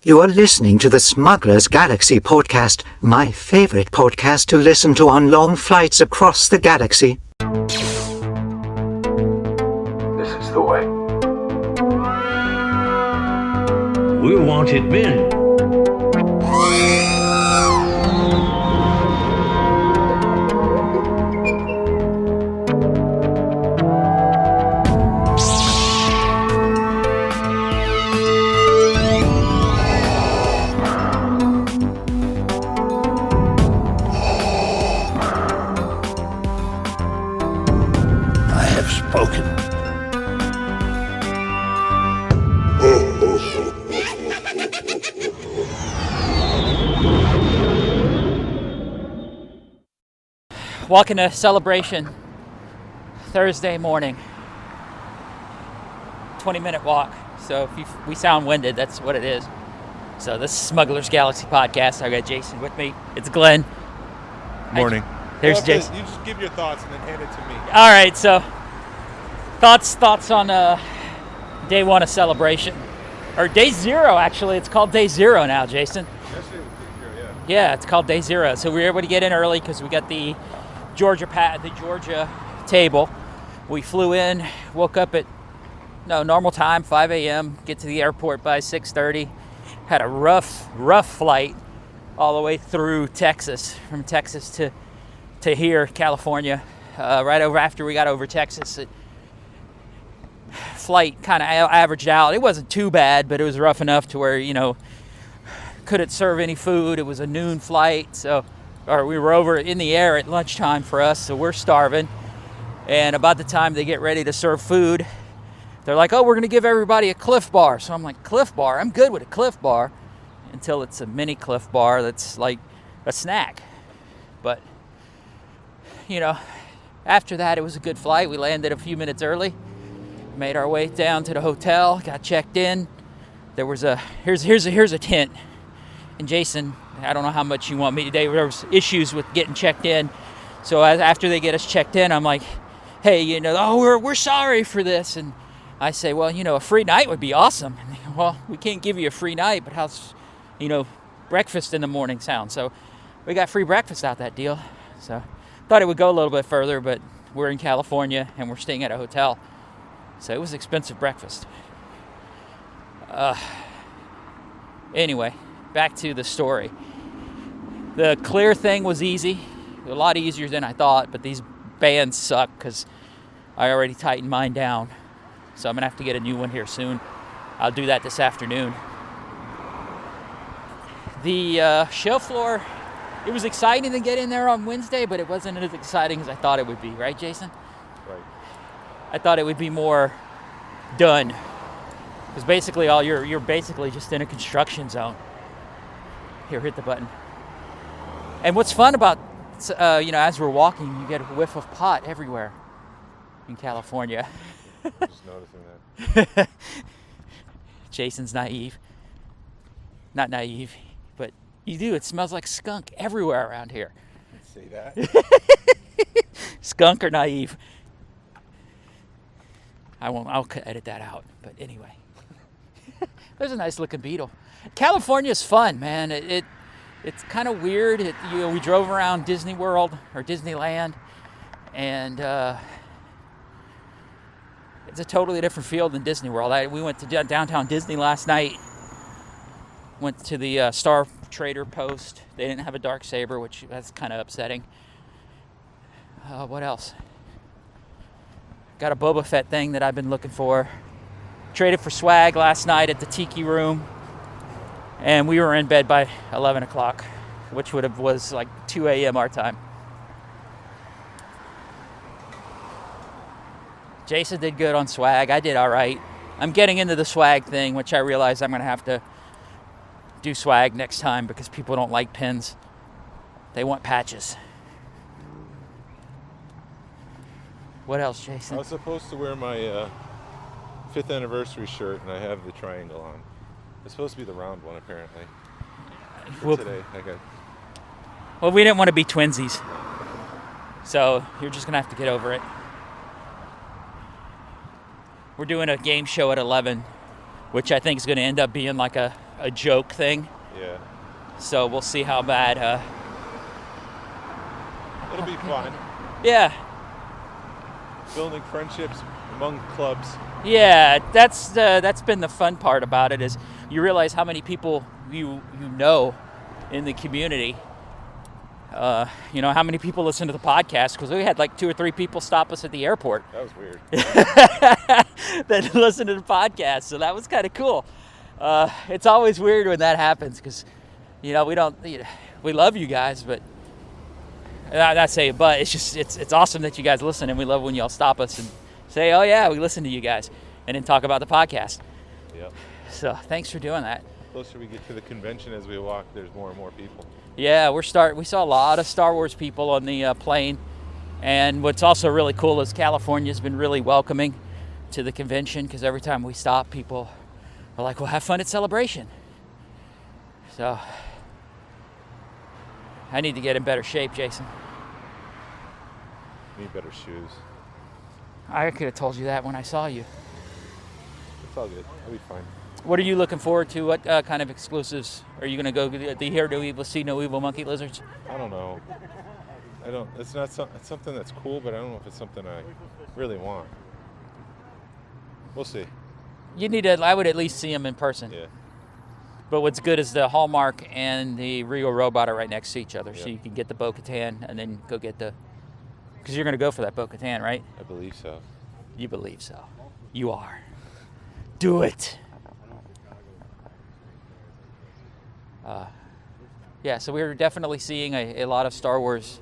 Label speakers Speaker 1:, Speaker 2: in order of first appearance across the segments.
Speaker 1: You are listening to the Smuggler's Galaxy podcast, my favorite podcast to listen to on long flights across the galaxy.
Speaker 2: This is the way.
Speaker 3: We're wanted men.
Speaker 2: Spoken.
Speaker 4: Walking to Celebration Thursday morning. 20-minute walk. So if we sound winded, that's what it is. So this is Smuggler's Galaxy podcast. I got Jason with me. It's Glenn.
Speaker 5: Morning.
Speaker 4: There's Jason.
Speaker 5: You just give your thoughts and then hand it to me.
Speaker 4: All right, so thoughts on day one of Celebration. Or day zero, actually. It's called day zero now, Jason.
Speaker 5: Yesterday was day zero, yeah.
Speaker 4: Yeah, it's called day zero. So we were able to get in early because we got the Georgia table. We flew in, woke up at normal time, 5 a.m., get to the airport by 6:30. Had a rough flight all the way through Texas, from Texas to here, California. Right over after we got over Texas, flight kind of averaged out. It wasn't too bad, but it was rough enough to where, couldn't serve any food. It was a noon flight, or we were over in the air at lunchtime for us, so we're starving. And about the time they get ready to serve food, they're like, oh, we're going to give everybody a Cliff Bar. So I'm like, Cliff Bar? I'm good with a Cliff Bar. Until it's a mini Cliff Bar that's like a snack. But, after that, it was a good flight. We landed a few minutes early. Made our way down to the hotel, got checked in. There was here's a tent. And Jason, I don't know how much you want me today. There was issues with getting checked in. So after they get us checked in, I'm like, hey, we're sorry for this. And I say, well, a free night would be awesome. And they go, well, we can't give you a free night, but how's, breakfast in the morning sound? So we got free breakfast out that deal. So thought it would go a little bit further, but we're in California and we're staying at a hotel. So it was expensive breakfast. Anyway, back to the story. The clear thing was easy. A lot easier than I thought, but these bands suck because I already tightened mine down. So I'm going to have to get a new one here soon. I'll do that this afternoon. The show floor, it was exciting to get in there on Wednesday, but it wasn't as exciting as I thought it would be. Right, Jason?
Speaker 5: Right.
Speaker 4: I thought it would be more done, because basically you're basically just in a construction zone. Here, hit the button. And what's fun about as we're walking, you get a whiff of pot everywhere in California.
Speaker 5: Just noticing that.
Speaker 4: Jason's naive. Not naive, but you do. It smells like skunk everywhere around here.
Speaker 5: Say that.
Speaker 4: Skunk or naive? I'll edit that out. But anyway, there's a nice looking beetle. California's fun, man. It's kind of weird. We drove around Disney World or Disneyland, and it's a totally different feel than Disney World. We went to downtown Disney last night. Went to the Star Trader post. They didn't have a Darksaber, which that's kind of upsetting. What else? Got a Boba Fett thing that I've been looking for. Traded for swag last night at the Tiki Room. And we were in bed by 11 o'clock, which was like 2 a.m. our time. Jason did good on swag. I did all right. I'm getting into the swag thing, which I realize I'm going to have to do swag next time because people don't like pins. They want patches. What else, Jason?
Speaker 5: I was supposed to wear my 5th anniversary shirt, and I have the triangle on. It's supposed to be the round one, apparently. Today,
Speaker 4: well, we didn't want to be twinsies. So you're just going to have to get over it. We're doing a game show at 11, which I think is going to end up being like a a joke thing.
Speaker 5: Yeah.
Speaker 4: So we'll see how bad.
Speaker 5: It'll be fun.
Speaker 4: Yeah.
Speaker 5: Building friendships among clubs.
Speaker 4: Yeah, that's been the fun part about it, is you realize how many people you know in the community. How many people listen to the podcast, because we had like 2 or 3 people stop us at the airport.
Speaker 5: That was weird.
Speaker 4: That listen to the podcast, so that was kind of cool. It's always weird when that happens, because we love you guys, but not saying, but it's just it's awesome that you guys listen, and we love when y'all stop us and say, oh yeah, we listen to you guys, and then talk about the podcast.
Speaker 5: Yep.
Speaker 4: So thanks for doing that.
Speaker 5: The closer we get to the convention as we walk, there's more and more people.
Speaker 4: Yeah, we saw a lot of Star Wars people on the plane, and what's also really cool is California's been really welcoming to the convention, because every time we stop, people are like, well, have fun at Celebration. So I need to get in better shape, Jason.
Speaker 5: Need better shoes.
Speaker 4: I could have told you that when I saw you.
Speaker 5: It's all good. I'll be fine.
Speaker 4: What are you looking forward to? What kind of exclusives are you going to go hear no evil, see no evil monkey lizards?
Speaker 5: I don't know. It's something that's cool, but I don't know if it's something I really want. We'll see.
Speaker 4: I would at least see them in person.
Speaker 5: Yeah.
Speaker 4: But what's good is the Hallmark and the Regal Robot are right next to each other, so
Speaker 5: Yep.
Speaker 4: you can get the Bo-Katan and then go get because you're going to go for that Bo-Katan, right?
Speaker 5: I believe so.
Speaker 4: You believe so. You are. Do it. So we were definitely seeing a lot of Star Wars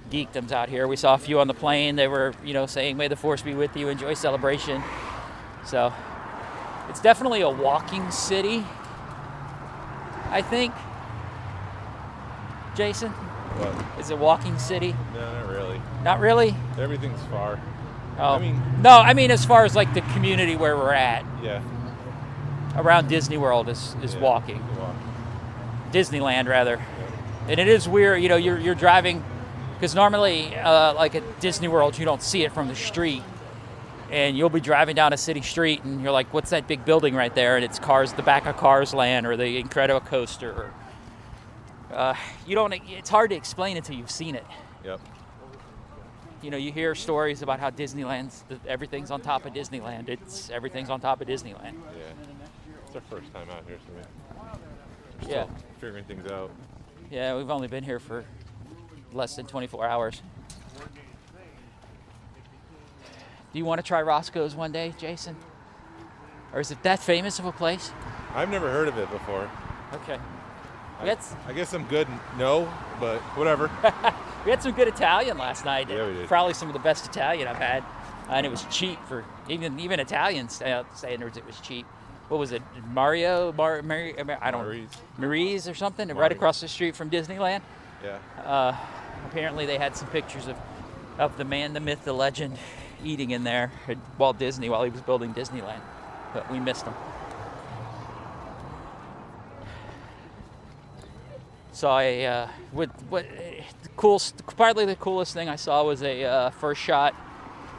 Speaker 4: geekdoms out here. We saw a few on the plane. They were, saying, "May the Force be with you. Enjoy Celebration." So it's definitely a walking city, I think. Jason?
Speaker 5: What?
Speaker 4: Is it a walking city?
Speaker 5: No, not really.
Speaker 4: Not really?
Speaker 5: Everything's far.
Speaker 4: Oh.
Speaker 5: I mean,
Speaker 4: as far as like the community where we're at,
Speaker 5: yeah.
Speaker 4: around Disney World is
Speaker 5: Yeah,
Speaker 4: walking.
Speaker 5: you walk.
Speaker 4: Disneyland, rather. And it is weird, you're driving, because normally, like at Disney World, you don't see it from the street. And you'll be driving down a city street, and you're like, what's that big building right there? And it's the back of Cars Land, or the Incredicoaster. It's hard to explain until you've seen it.
Speaker 5: Yep.
Speaker 4: You hear stories about how everything's on top of Disneyland. Everything's on top of Disneyland.
Speaker 5: Yeah. It's our first time out here, so we're
Speaker 4: Yeah.
Speaker 5: still figuring things out.
Speaker 4: Yeah, we've only been here for less than 24 hours. Do you want to try Roscoe's one day, Jason? Or is it that famous of a place?
Speaker 5: I've never heard of it before.
Speaker 4: Okay.
Speaker 5: I guess I'm good. No, but whatever.
Speaker 4: We had some good Italian last night.
Speaker 5: Yeah, we did.
Speaker 4: Probably some of the best Italian I've had. And it was cheap for even Italian standards. It was cheap. What was it? Marie's or something, right across the street from Disneyland.
Speaker 5: Yeah.
Speaker 4: Apparently they had some pictures of the man, the myth, the legend eating in there at Walt Disney while he was building Disneyland, but we missed him. So partly the coolest thing I saw was a first shot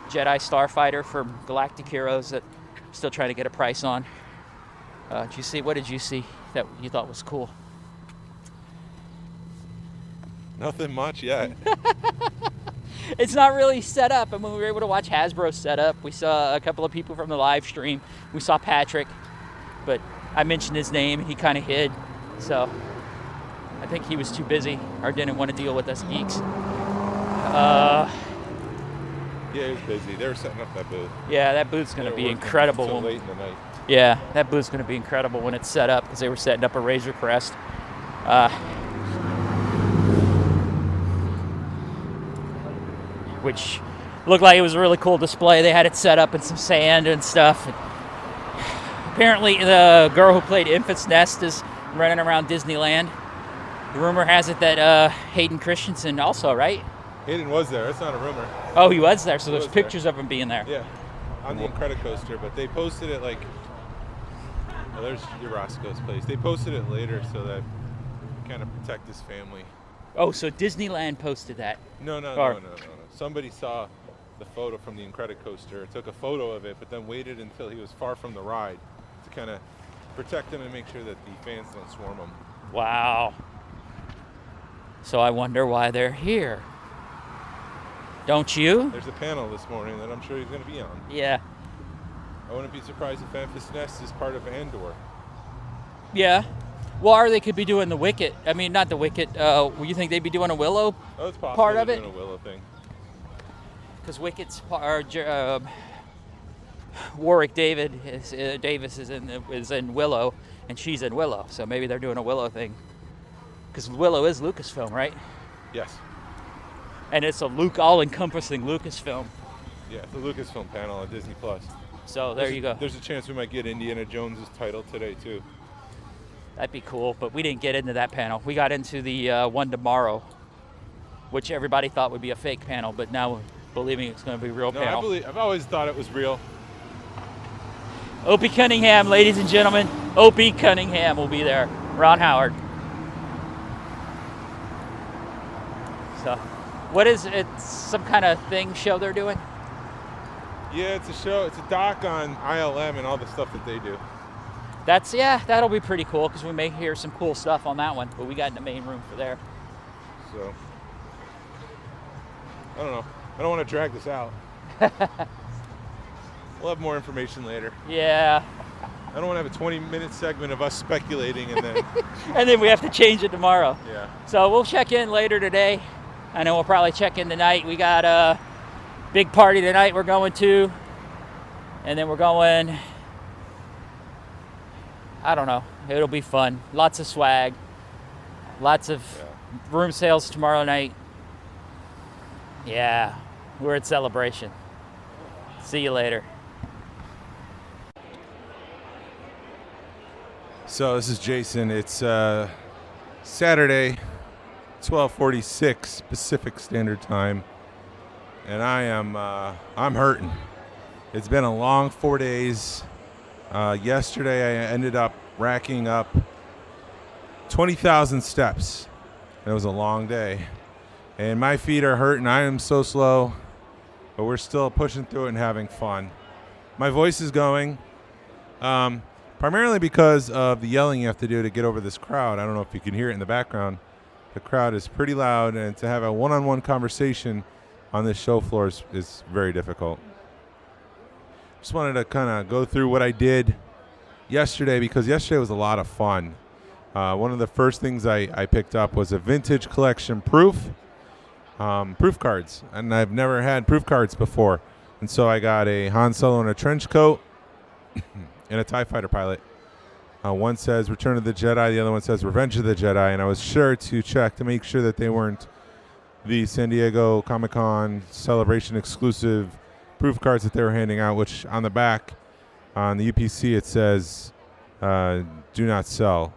Speaker 4: Jedi Starfighter from Galactic Heroes that I'm still trying to get a price on. What did you see that you thought was cool?
Speaker 5: Nothing much yet.
Speaker 4: It's not really set up. I mean, we were able to watch Hasbro set up. We saw a couple of people from the live stream. We saw Patrick, but I mentioned his name and he kind of hid. So I think he was too busy or didn't want to deal with us geeks.
Speaker 5: Yeah, he was busy. They were setting up that booth.
Speaker 4: Yeah, that booth's going to be incredible.
Speaker 5: Until late in the night.
Speaker 4: Yeah, that booth's going to be incredible when it's set up, because they were setting up a Razor Crest. Which looked like it was a really cool display. They had it set up in some sand and stuff. And apparently the girl who played Infant's Nest is running around Disneyland. The rumor has it that Hayden Christensen also, right?
Speaker 5: Hayden was there. That's not a rumor.
Speaker 4: Oh, he was there, so there's
Speaker 5: was
Speaker 4: pictures of him being there.
Speaker 5: Yeah, on the Incredicoaster, but they posted it like... Oh, there's your Roscoe's place. They posted it later so that kind of protect his family.
Speaker 4: Oh, so Disneyland posted that?
Speaker 5: No. Somebody saw the photo from the Incredicoaster, took a photo of it, but then waited until he was far from the ride to kind of protect them and make sure that the fans don't swarm them.
Speaker 4: Wow. So I wonder why they're here. Don't you?
Speaker 5: There's a panel this morning that I'm sure he's going to be on.
Speaker 4: Yeah.
Speaker 5: I wouldn't be surprised if Memphis Nest is part of Andor.
Speaker 4: Yeah. Well, or they could be doing the Wicket. I mean, not the Wicket. You think they'd be doing a Willow
Speaker 5: Oh, it's possible
Speaker 4: part of
Speaker 5: they're
Speaker 4: it?
Speaker 5: doing a Willow thing.
Speaker 4: Because Wicket's Warwick Davis is in Willow, and she's in Willow. So maybe they're doing a Willow thing. Because Willow is Lucasfilm, right?
Speaker 5: Yes.
Speaker 4: And it's a all-encompassing Lucasfilm.
Speaker 5: Yeah, the Lucasfilm panel on Disney Plus.
Speaker 4: So there you go.
Speaker 5: There's a chance we might get Indiana Jones's title today too.
Speaker 4: That'd be cool, but we didn't get into that panel. We got into the one tomorrow, which everybody thought would be a fake panel, but now believing it's going to be a real panel.
Speaker 5: I've always thought it was real.
Speaker 4: Opie Cunningham, ladies and gentlemen. Opie Cunningham will be there. Ron Howard. So, what is it? Some kind of show they're doing?
Speaker 5: Yeah, it's a show. It's a doc on ILM and all the stuff that they do.
Speaker 4: That'll be pretty cool because we may hear some cool stuff on that one. But we got in the main room for there.
Speaker 5: So, I don't know. I don't want to drag this out. We'll have more information later.
Speaker 4: Yeah.
Speaker 5: I don't want to have a 20-minute segment of us speculating and then...
Speaker 4: And then we have to change it tomorrow.
Speaker 5: Yeah.
Speaker 4: So we'll check in later today. I know we'll probably check in tonight. We got a big party tonight we're going to. And then we're going... I don't know. It'll be fun. Lots of swag. Lots of room sales tomorrow night. Yeah. We're at Celebration. See you later.
Speaker 5: So this is Jason. It's Saturday, 12:46 Pacific Standard Time, and I'm hurting. It's been a long 4 days. Yesterday I ended up racking up 20,000 steps. It was a long day, and my feet are hurting. I am so slow, but we're still pushing through it and having fun. My voice is going. Primarily because of the yelling you have to do to get over this crowd. I don't know if you can hear it in the background. The crowd is pretty loud, and to have a one-on-one conversation on this show floor is very difficult. Just wanted to kind of go through what I did yesterday because yesterday was a lot of fun. One of the first things I picked up was a vintage collection proof cards, and I've never had proof cards before. And so I got a Han Solo in a trench coat and a TIE Fighter pilot. One says Return of the Jedi, the other one says Revenge of the Jedi, and I was sure to check to make sure that they weren't the San Diego Comic-Con Celebration exclusive proof cards that they were handing out, which on the back, on the UPC, it says do not sell,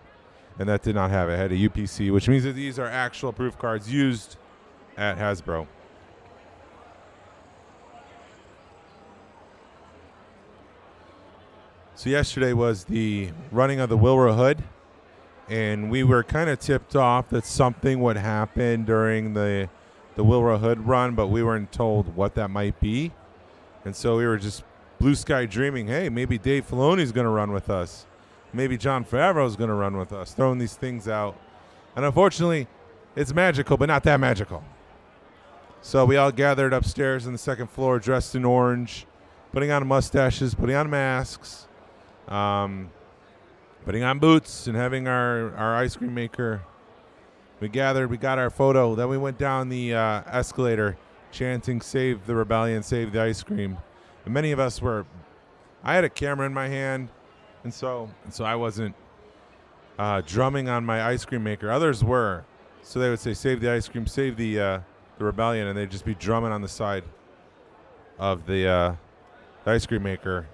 Speaker 5: and that did not have it. It had a UPC, which means that these are actual proof cards used at Hasbro. So yesterday was the running of the Wilbur Hood, and we were kind of tipped off that something would happen during the Wilbur Hood run, but we weren't told what that might be. And so we were just blue sky dreaming, hey, maybe Dave Filoni's going to run with us. Maybe Jon Favreau's going to run with us, throwing these things out. And unfortunately, it's magical, but not that magical. So we all gathered upstairs on the second floor, dressed in orange, putting on mustaches, putting on masks, putting on boots and having our ice cream maker. We gathered, we got our photo. Then we went down the escalator chanting, save the rebellion, save the ice cream. And many of us I had a camera in my hand, and so I wasn't drumming on my ice cream maker. Others were. So they would say, save the ice cream, save the rebellion, and they'd just be drumming on the side of the ice cream maker.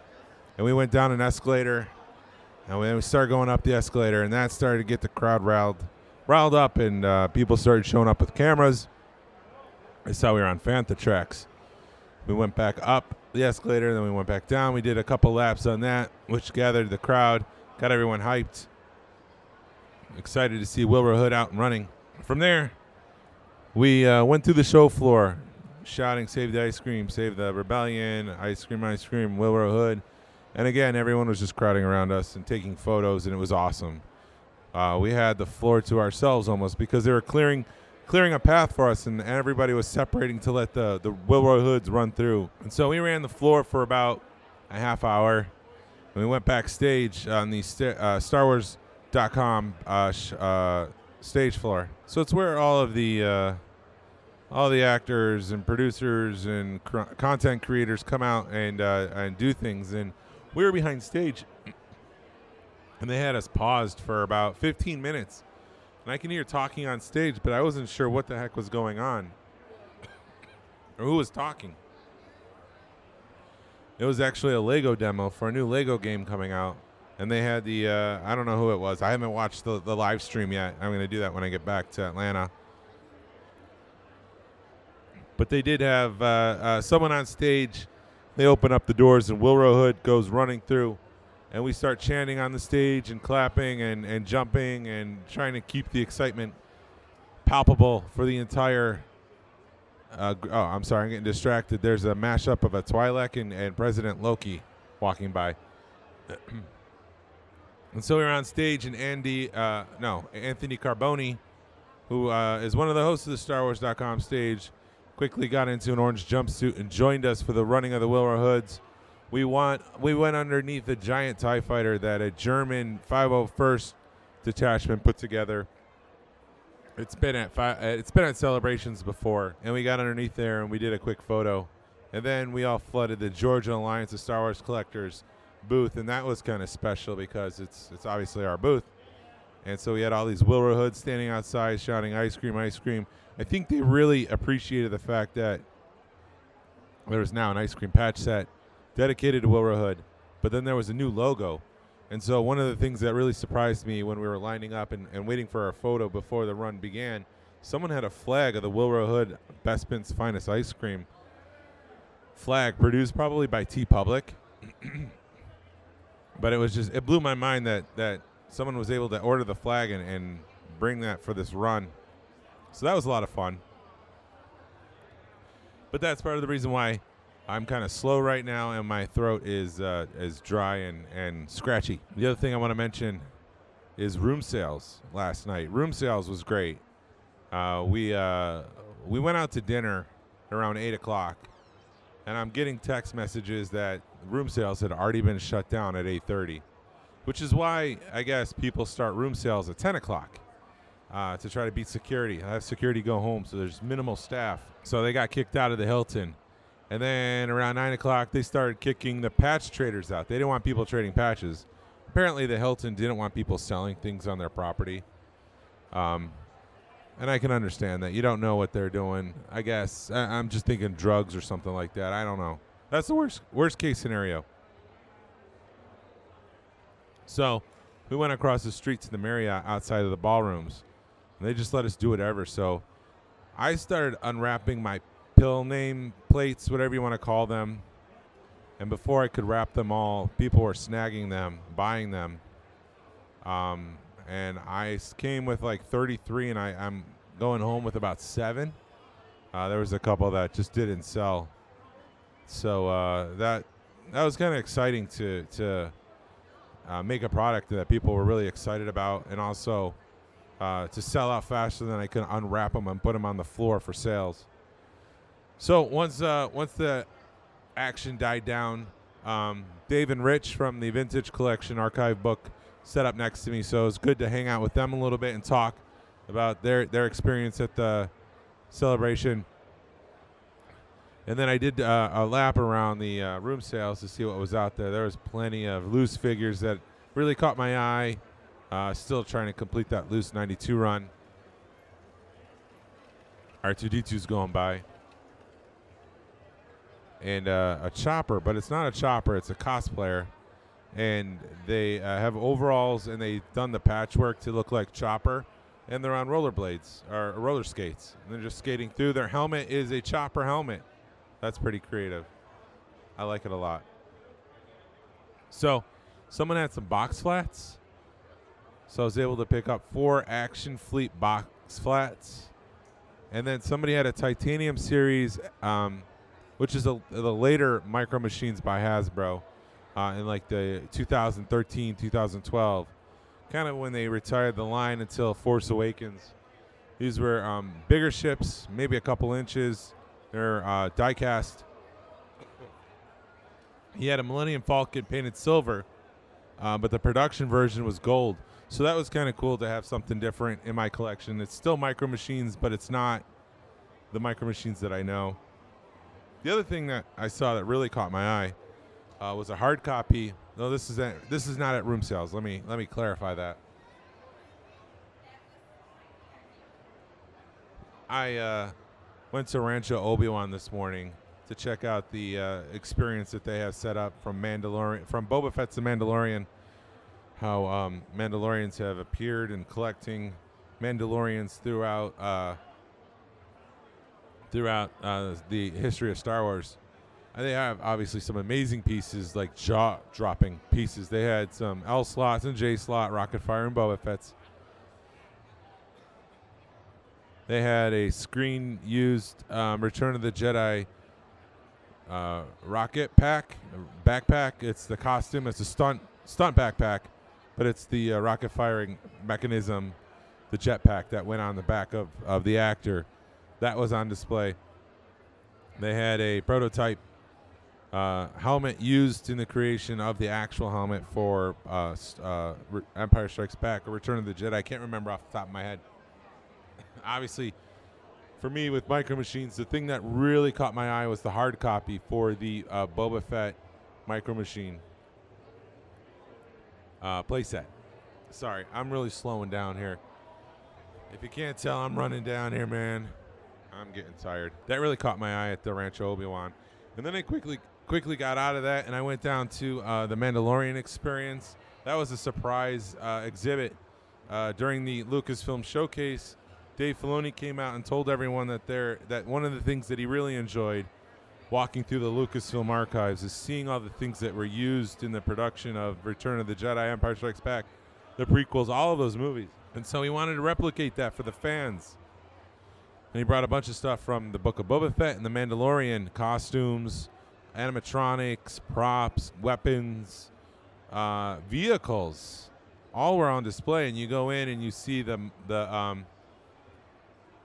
Speaker 5: And we went down an escalator, and we started going up the escalator, and that started to get the crowd riled up, and people started showing up with cameras. I saw we were on Fantha tracks. We went back up the escalator, then we went back down. We did a couple laps on that, which gathered the crowd, got everyone hyped. Excited to see Wilbur Hood out and running. From there, we went through the show floor, shouting, save the ice cream, save the rebellion, ice cream, Wilbur Hood. And again, everyone was just crowding around us and taking photos, and it was awesome. We had the floor to ourselves almost because they were clearing a path for us, and everybody was separating to let the Wilroy Hoods run through. And so we ran the floor for about a half hour. And we went backstage on the StarWars.com stage floor. So it's where all the actors and producers and content creators come out and do things. And we were behind stage, and they had us paused for about 15 minutes. And I can hear talking on stage, but I wasn't sure what the heck was going on or who was talking. It was actually a Lego demo for a new Lego game coming out. And they had the, I don't know who it was. I haven't watched the live stream yet. I'm going to do that when I get back to Atlanta. But they did have someone on stage. They open up the doors, and Wilroy Hood goes running through. And we start chanting on the stage and clapping and jumping and trying to keep the excitement palpable for the entire. I'm sorry, I'm getting distracted. There's a mashup of a Twi'lek and President Loki walking by. And so we were on stage, and Anthony Carboni, who is one of the hosts of the StarWars.com stage, quickly got into an orange jumpsuit and joined us for the running of the Wilroy Hoods. We went underneath a giant TIE fighter that a German 501st detachment put together. It's been at celebrations before, and we got underneath there and we did a quick photo, and then we all flooded the Georgia Alliance of Star Wars Collectors booth, and that was kind of special because it's obviously our booth, and so we had all these Wilroy Hoods standing outside shouting "Ice cream, ice cream." I think they really appreciated the fact that there was now an ice cream patch set dedicated to Wilroy Hood, but then there was a new logo. And so one of the things that really surprised me when we were lining up and waiting for our photo before the run began, someone had a flag of the Wilroy Hood Bespin's Finest Ice Cream flag, produced probably by T Public. But it blew my mind that someone was able to order the flag and bring that for this run. So that was a lot of fun. But that's part of the reason why I'm kind of slow right now, and my throat is dry and scratchy. The other thing I want to mention is room sales last night. Room sales was great. We went out to dinner around 8 o'clock, and I'm getting text messages that room sales had already been shut down at 8:30, which is why I guess people start room sales at 10 o'clock to try to beat security. I have security go home, so there's minimal staff. So they got kicked out of the Hilton. And then around 9 o'clock, they started kicking the patch traders out. They didn't want people trading patches. Apparently, the Hilton didn't want people selling things on their property. And I can understand that. You don't know what they're doing. I guess I'm just thinking drugs or something like that. I don't know. That's the worst case scenario. So we went across the street to the Marriott outside of the ballrooms. And they just let us do whatever. So I started unwrapping my pill name plates, whatever you want to call them, and before I could wrap them all, people were snagging them, buying them, and I came with like 33, and I'm going home with about 7. There was a couple that just didn't sell, so that was kind of exciting to make a product that people were really excited about, and also to sell out faster than I could unwrap them and put them on the floor for sales. So once the action died down, Dave and Rich from the Vintage Collection archive book set up next to me, so it was good to hang out with them a little bit and talk about their experience at the celebration. And then I did a lap around the room sales to see what was out there. There was plenty of loose figures that really caught my eye. Still trying to complete that loose 92 run. R2-D2's going by. And a chopper, but it's not a chopper, it's a cosplayer. And they have overalls, and they've done the patchwork to look like Chopper, and they're on rollerblades, or roller skates. And they're just skating through. Their helmet is a Chopper helmet. That's pretty creative. I like it a lot. So someone had some box flats. So I was able to pick up 4 Action Fleet box flats. And then somebody had a Titanium Series, which is the later Micro Machines by Hasbro. in like the 2013, 2012, kind of when they retired the line until Force Awakens. These were bigger ships, maybe a couple inches. They're die-cast. He had a Millennium Falcon painted silver, but the production version was gold. So that was kind of cool to have something different in my collection. It's still Micro Machines, but it's not the Micro Machines that I know. The other thing that I saw that really caught my eye was a hard copy. No, this is not at room sales. Let me clarify that. I went to Rancho Obi-Wan this morning to check out the experience that they have set up from Boba Fett's The Mandalorian. How Mandalorians have appeared in collecting Mandalorians throughout the history of Star Wars. And they have obviously some amazing pieces, like jaw-dropping pieces. They had some L slots and J slot rocket fire and Boba Fett's. They had a screen-used Return of the Jedi rocket backpack. It's the costume. It's a stunt backpack, but it's the rocket firing mechanism, the jetpack that went on the back of the actor. That was on display. They had a prototype helmet used in the creation of the actual helmet for Empire Strikes Back or Return of the Jedi. I can't remember off the top of my head. Obviously, for me with Micro Machines, the thing that really caught my eye was the hard copy for the Boba Fett Micro Machine playset. Sorry, I'm really slowing down here. If you can't tell, I'm running down here, man. I'm getting tired. That really caught my eye at the Rancho Obi-Wan. And then I quickly got out of that, and I went down to the Mandalorian experience. That was a surprise exhibit during the Lucasfilm showcase. Dave Filoni came out and told everyone that one of the things that he really enjoyed walking through the Lucasfilm archives is seeing all the things that were used in the production of Return of the Jedi, Empire Strikes Back, the prequels, all of those movies. And so he wanted to replicate that for the fans. And he brought a bunch of stuff from the Book of Boba Fett and the Mandalorian, costumes, animatronics, props, weapons, vehicles. All were on display, and you go in and you see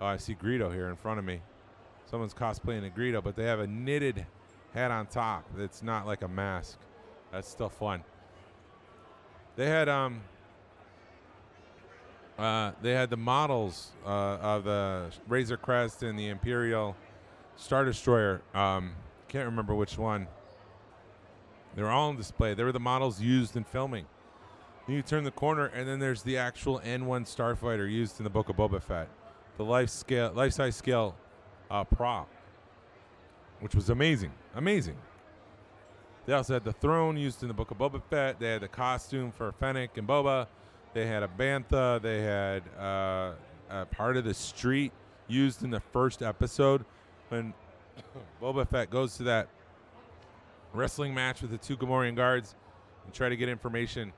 Speaker 5: I see Greedo here in front of me. Someone's cosplaying a Greedo, but they have a knitted hat on top. It's not like a mask. That's still fun. They had the models of the Razor Crest and the Imperial Star Destroyer. Can't remember which one. They were all on display. They were the models used in filming. Then you turn the corner, and then there's the actual N1 Starfighter used in the Book of Boba Fett. The life-size scale prop, which was amazing. Amazing. They also had the throne used in the Book of Boba Fett. They had the costume for Fennec and Boba. They had a bantha. They had a part of the street used in the first episode when Boba Fett goes to that wrestling match with the two Gamorrean guards and try to get information.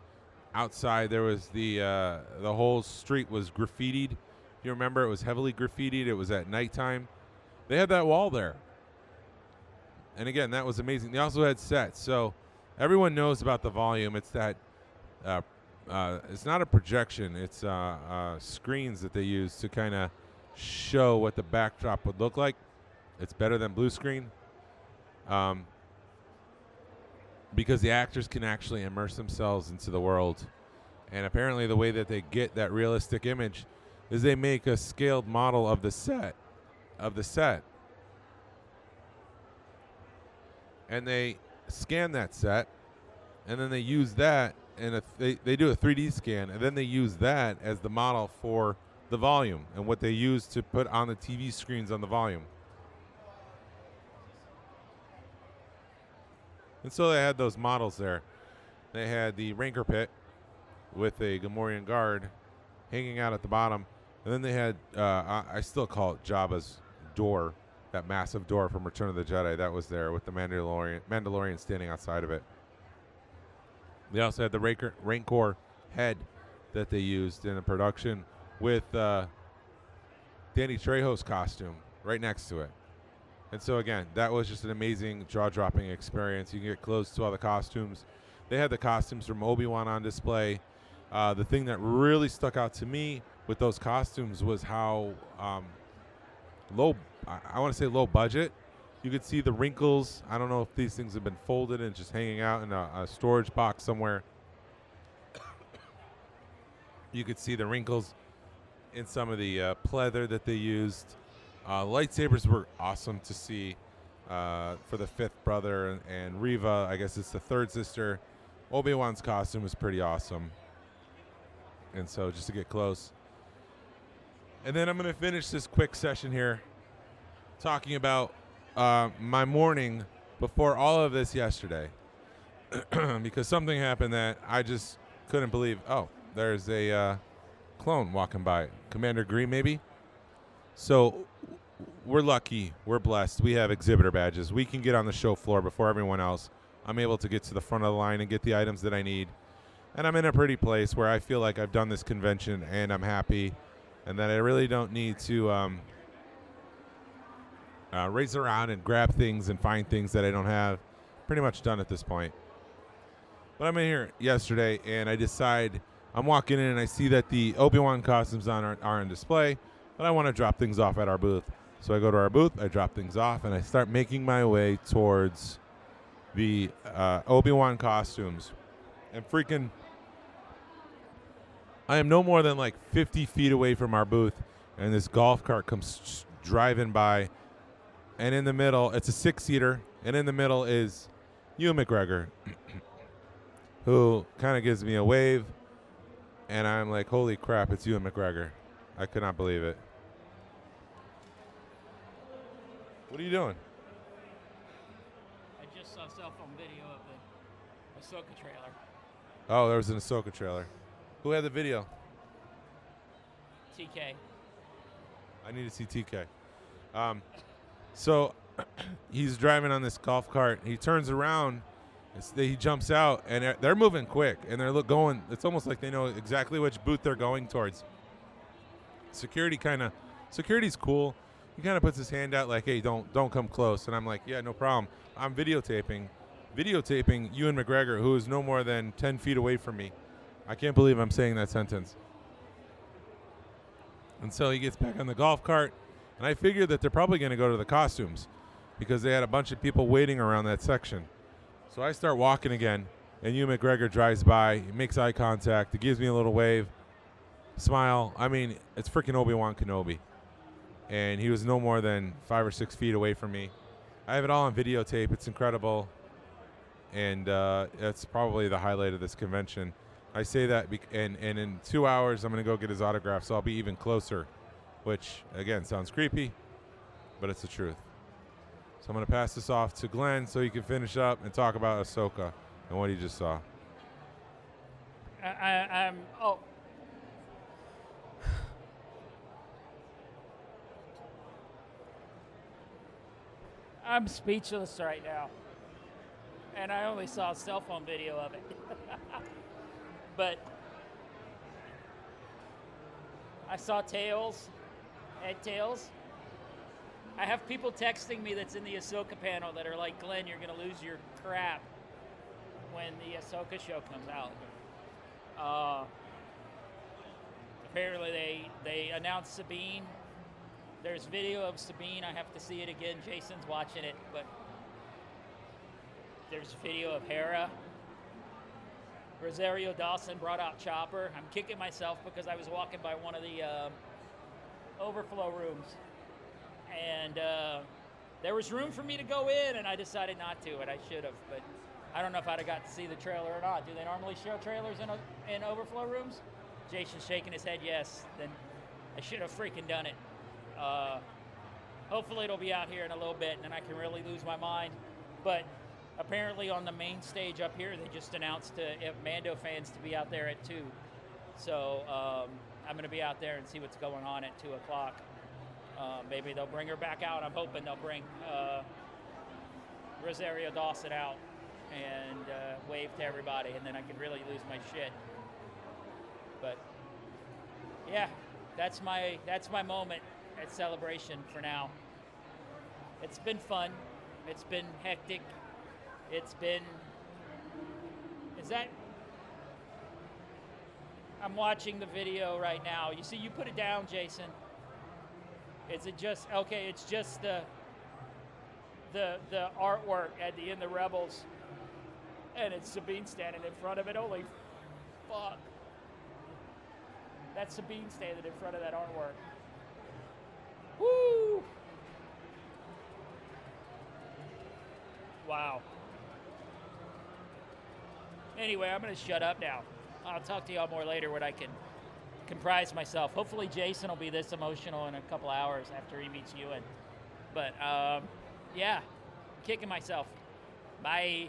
Speaker 5: Outside, there was the whole street was graffitied. You remember, it was heavily graffitied. It was at nighttime. They had that wall there. And again, that was amazing. They also had sets. So everyone knows about the volume. It's that it's not a projection. It's screens that they use to kind of show what the backdrop would look like. It's better than blue screen because the actors can actually immerse themselves into the world. And apparently the way that they get that realistic image is they make a scaled model of the set. And they scan that set, and then they use that, and they do a 3D scan, and then they use that as the model for the volume and what they use to put on the TV screens on the volume. And so they had those models there. They had the Rancor Pit with a Gamorrean guard hanging out at the bottom. And then they had, I still call it Jabba's door, that massive door from Return of the Jedi. That was there with the Mandalorian standing outside of it. They also had the Rancor head that they used in the production with Danny Trejo's costume right next to it. And so, again, that was just an amazing jaw-dropping experience. You can get close to all the costumes. They had the costumes from Obi-Wan on display. The thing that really stuck out to me with those costumes was how low, I want to say low budget. You could see the wrinkles. I don't know if these things have been folded and just hanging out in a storage box somewhere. You could see the wrinkles in some of the pleather that they used. Lightsabers were awesome to see for the fifth brother and Reva. I guess it's the third sister. Obi-Wan's costume was pretty awesome. And so just to get close. And then I'm going to finish this quick session here talking about my morning before all of this yesterday. Because something happened that I just couldn't believe. Oh, there's a clone walking by. Commander Green, maybe? So we're lucky. We're blessed. We have exhibitor badges. We can get on the show floor before everyone else. I'm able to get to the front of the line and get the items that I need. And I'm in a pretty place where I feel like I've done this convention and I'm happy and that I really don't need to race around and grab things and find things that I don't have. Pretty much done at this point. But I'm in here yesterday and I decide I'm walking in and I see that the Obi-Wan costumes are on display, but I want to drop things off at our booth. So I go to our booth, I drop things off, and I start making my way towards the Obi-Wan costumes. And freaking, I am no more than like 50 feet away from our booth, and this golf cart comes driving by. And in the middle, it's a 6-seater, and in the middle is Ewan McGregor, who kind of gives me a wave. And I'm like, holy crap, it's Ewan McGregor. I could not believe it. What are you doing?
Speaker 4: I just saw a cell phone video of the Ahsoka trailer.
Speaker 5: Oh, there was an Ahsoka trailer. Who had the video?
Speaker 4: TK.
Speaker 5: I need to see TK. So he's driving on this golf cart. He turns around. He jumps out, and they're moving quick, and they're going. It's almost like they know exactly which booth they're going towards. Security's cool. He kind of puts his hand out like, hey, don't come close. And I'm like, yeah, no problem. I'm videotaping Ewan McGregor, who is no more than 10 feet away from me. I can't believe I'm saying that sentence. And so he gets back on the golf cart, and I figured that they're probably going to go to the costumes because they had a bunch of people waiting around that section. So I start walking again, and Ewan McGregor drives by. He makes eye contact. He gives me a little wave, smile. I mean, it's freaking Obi-Wan Kenobi. And he was no more than 5 or 6 feet away from me. I have it all on videotape. It's incredible. And that's probably the highlight of this convention. I say that, and in 2 hours, I'm going to go get his autograph, so I'll be even closer, which, again, sounds creepy, but it's the truth. So I'm going to pass this off to Glenn so he can finish up and talk about Ahsoka and what he just saw.
Speaker 4: I'm speechless right now. And I only saw a cell phone video of it. But I saw head tails. I have people texting me that's in the Ahsoka panel that are like, Glenn, you're going to lose your crap when the Ahsoka show comes out. Apparently they announced Sabine. There's video of Sabine. I have to see it again. Jason's watching it, but there's video of Hera. Rosario Dawson brought out Chopper. I'm kicking myself because I was walking by one of the overflow rooms, and there was room for me to go in, and I decided not to, and I should have, but I don't know if I'd have got to see the trailer or not. Do they normally show trailers in overflow rooms? Jason's shaking his head yes. Then I should have freaking done it. Hopefully it'll be out here in a little bit, and then I can really lose my mind. But apparently on the main stage up here, they just announced Mando fans to be out there at 2. So I'm going to be out there and see what's going on at 2 o'clock. Maybe they'll bring her back out. I'm hoping they'll bring Rosario Dawson out and wave to everybody, and then I can really lose my shit. But yeah, that's my moment at Celebration for now. It's been fun. It's been hectic. It's been. Is that? I'm watching the video right now. You see, you put it down, Jason. Is it just okay? It's just the artwork at the end, the Rebels, and it's Sabine standing in front of it. Holy fuck! That's Sabine standing in front of that artwork. Woo! Wow. Anyway, I'm gonna shut up now. I'll talk to y'all more later when I can comprise myself. Hopefully Jason will be this emotional in a couple hours after he meets you. But yeah, kicking myself. Bye.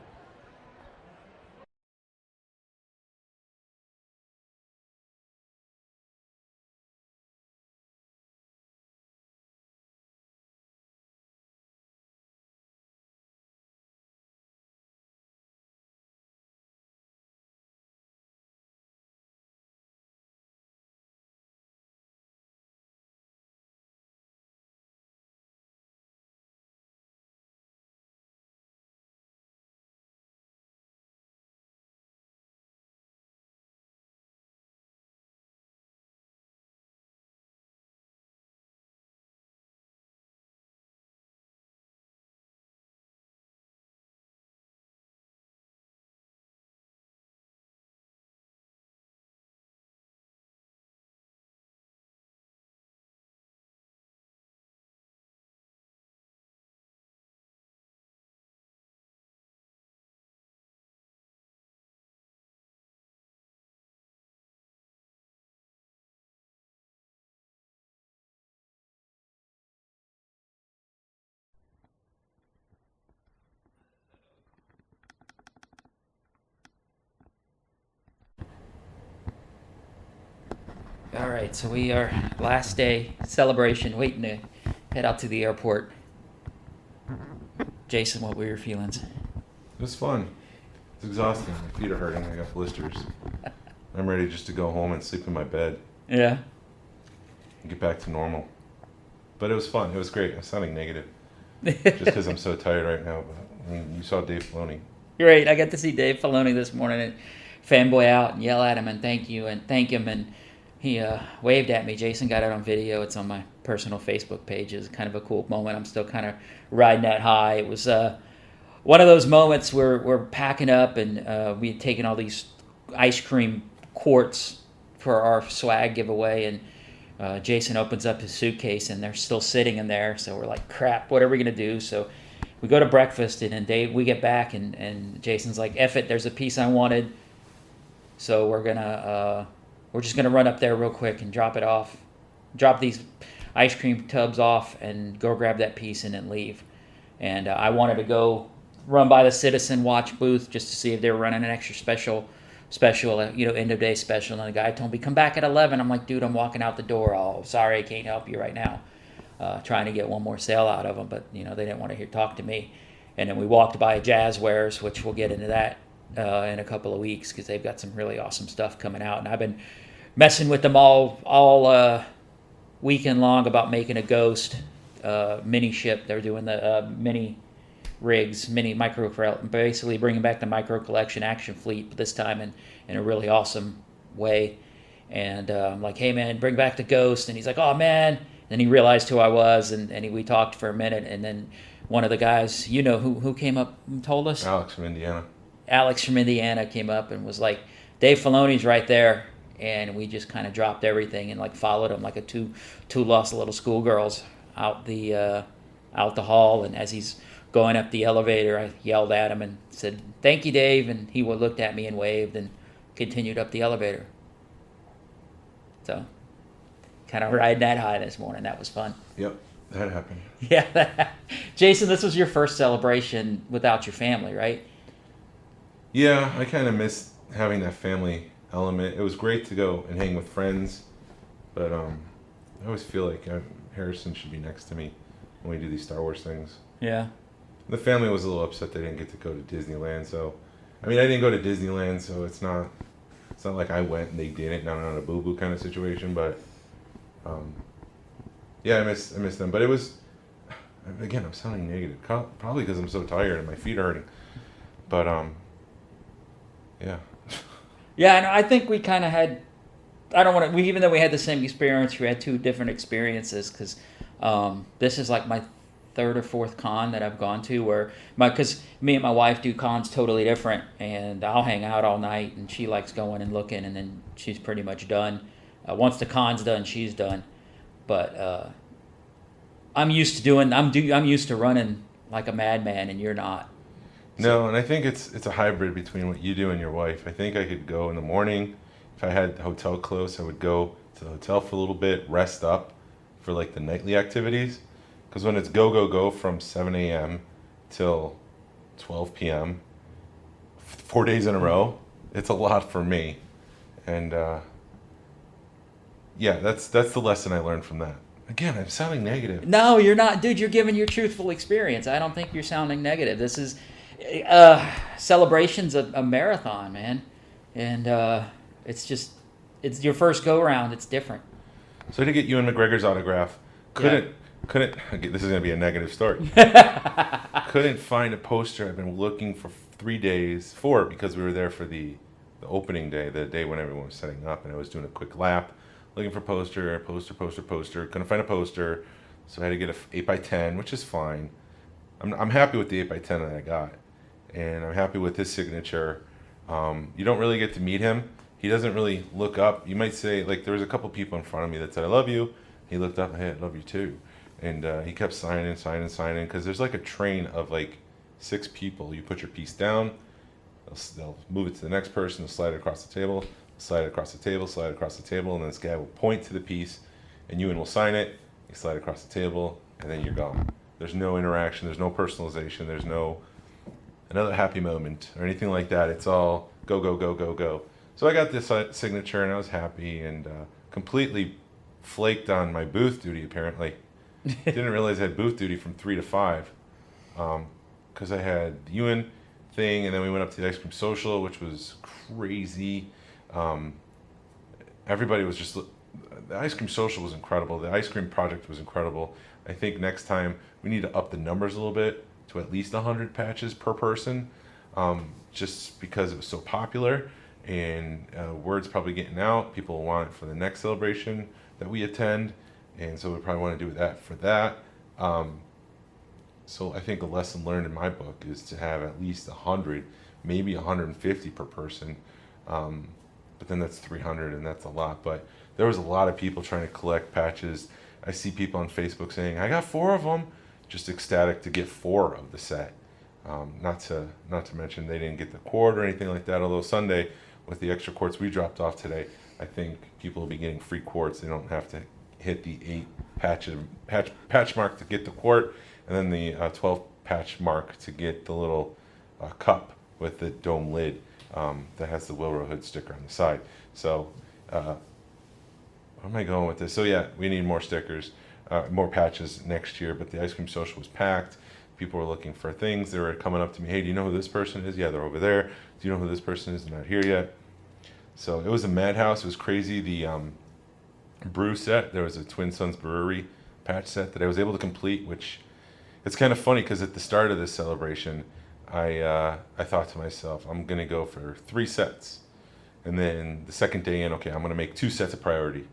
Speaker 4: All right, so we are last day celebration, waiting to head out to the airport. Jason, what were your feelings?
Speaker 5: It was fun. It's exhausting. My feet are hurting. I got blisters. I'm ready just to go home and sleep in my bed
Speaker 4: Yeah.
Speaker 5: and get back to normal. But it was fun. It was great. I'm sounding negative just because I'm so tired right now. But, I mean, you saw Dave Filoni.
Speaker 4: Great. I got to see Dave Filoni this morning and fanboy out and yell at him and thank him. And he waved at me. Jason got it on video. It's on my personal Facebook page. It's kind of a cool moment. I'm still kind of riding that high. It was one of those moments where we're packing up and we had taken all these ice cream quarts for our swag giveaway. And Jason opens up his suitcase and they're still sitting in there. So we're like, crap, what are we going to do? So we go to breakfast and then we get back and Jason's like, F it, there's a piece I wanted. So we're just going to run up there real quick and drop these ice cream tubs off and go grab that piece and then leave. And I wanted to go run by the Citizen Watch booth just to see if they were running an extra special, end of day special. And the guy told me, come back at 11. I'm like, dude, I'm walking out the door. Oh, sorry, I can't help you right now. Trying to get one more sale out of them, but they didn't want to talk to me. And then we walked by Jazzwares, which we'll get into that in a couple of weeks because they've got some really awesome stuff coming out. And I've been messing with them all weekend long about making a Ghost mini ship. They're doing the mini rigs, mini micro, basically bringing back the micro collection action fleet, but this time in a really awesome way. And I'm like, hey man, bring back the Ghost. And he's like, oh man. Then he realized who I was, and we talked for a minute. And then one of the guys, who came up and told us?
Speaker 5: Alex from Indiana.
Speaker 4: Alex from Indiana came up and was like, Dave Filoni's right there. And we just kind of dropped everything and followed him like two lost little schoolgirls out the hall. And as he's going up the elevator, I yelled at him and said, thank you, Dave. And he looked at me and waved and continued up the elevator. So kind of riding that high this morning. That was fun.
Speaker 5: Yep, that happened.
Speaker 4: Yeah. Jason, this was your first celebration without your family, right?
Speaker 5: Yeah, I kind of missed having that family element. It was great to go and hang with friends, but I always feel like Harrison should be next to me when we do these Star Wars things.
Speaker 4: Yeah.
Speaker 5: The family was a little upset they didn't get to go to Disneyland, so I didn't go to Disneyland, so it's not like I went and they didn't. Not on a boo-boo kind of situation, but yeah, I miss them. But it was Again, I'm sounding negative. Probably because I'm so tired and my feet are hurting. But yeah.
Speaker 4: Yeah, and I think we kind of had. I don't want to. Even though we had the same experience, we had two different experiences because this is like my third or fourth con that I've gone to where because me and my wife do cons totally different, and I'll hang out all night, and she likes going and looking, and then she's pretty much done. Once the con's done, she's done. But I'm used to doing. I'm used to running like a madman, and you're not.
Speaker 5: No, and I think it's a hybrid between what you do and your wife. I think I could go in the morning. If I had the hotel close, I would go to the hotel for a little bit, rest up for like the nightly activities. Because when it's go from 7 a.m. till 12 p.m., 4 days in a row, it's a lot for me. And yeah, that's the lesson I learned from that. Again, I'm sounding negative.
Speaker 4: No, you're not, dude. You're giving your truthful experience. I don't think you're sounding negative. This is celebration's a marathon, man, and it's your first go round. It's different.
Speaker 5: So to get Ewan McGregor's autograph, couldn't. This is gonna be a negative story. Couldn't find a poster. I've been looking for 3 days for it because we were there for the opening day, the day when everyone was setting up, and I was doing a quick lap, looking for poster. Couldn't find a poster, so I had to get a 8x10, which is fine. I'm happy with the 8x10 that I got, and I'm happy with his signature. You don't really get to meet him. He doesn't really look up. You might say, like, there was a couple people in front of me that said, "I love you." He looked up, "Hey, I love you too." And he kept signing, because there's like a train of like 6 people. You put your piece down, they'll move it to the next person, they'll slide it across the table, slide it across the table, slide it across the table, and then this guy will point to the piece, and Ewan will sign it, you slide it across the table, and then you're gone. There's no interaction, there's no personalization, there's no another happy moment or anything like that. It's all go. So I got this signature, and I was happy, and completely flaked on my booth duty, apparently. Didn't realize I had booth duty from 3 to 5 because I had the Ewan thing, and then we went up to the ice cream social, which was crazy. Everybody was just... The ice cream social was incredible. The ice cream project was incredible. I think next time we need to up the numbers a little bit to at least 100 patches per person, just because it was so popular, and word's probably getting out. People will want it for the next celebration that we attend, and so we probably want to do that for that. So I think a lesson learned in my book is to have at least 100, maybe 150 per person. But then that's 300, and that's a lot. But there was a lot of people trying to collect patches. I see people on Facebook saying, "I got 4 of them," just ecstatic to get 4 of the set. Not to mention they didn't get the quart or anything like that. Although Sunday, with the extra quarts we dropped off today, I think people will be getting free quarts. They don't have to hit the 8 patch mark to get the quart, and then the 12 patch mark to get the little cup with the dome lid that has the Wilbur Hood sticker on the side. So where am I going with this? So yeah, we need more stickers, more patches next year, but the ice cream social was packed. People were looking for things. They were coming up to me, "Hey, do you know who this person is?" "Yeah, they're over there." "Do you know who this person is?" "They're not here yet." So it was a madhouse. It was crazy. The brew set, there was a Twin Sons Brewery patch set that I was able to complete, which it's kind of funny because at the start of this celebration, I thought to myself, I'm going to go for 3 sets. And then the second day in, okay, I'm going to make 2 sets a priority.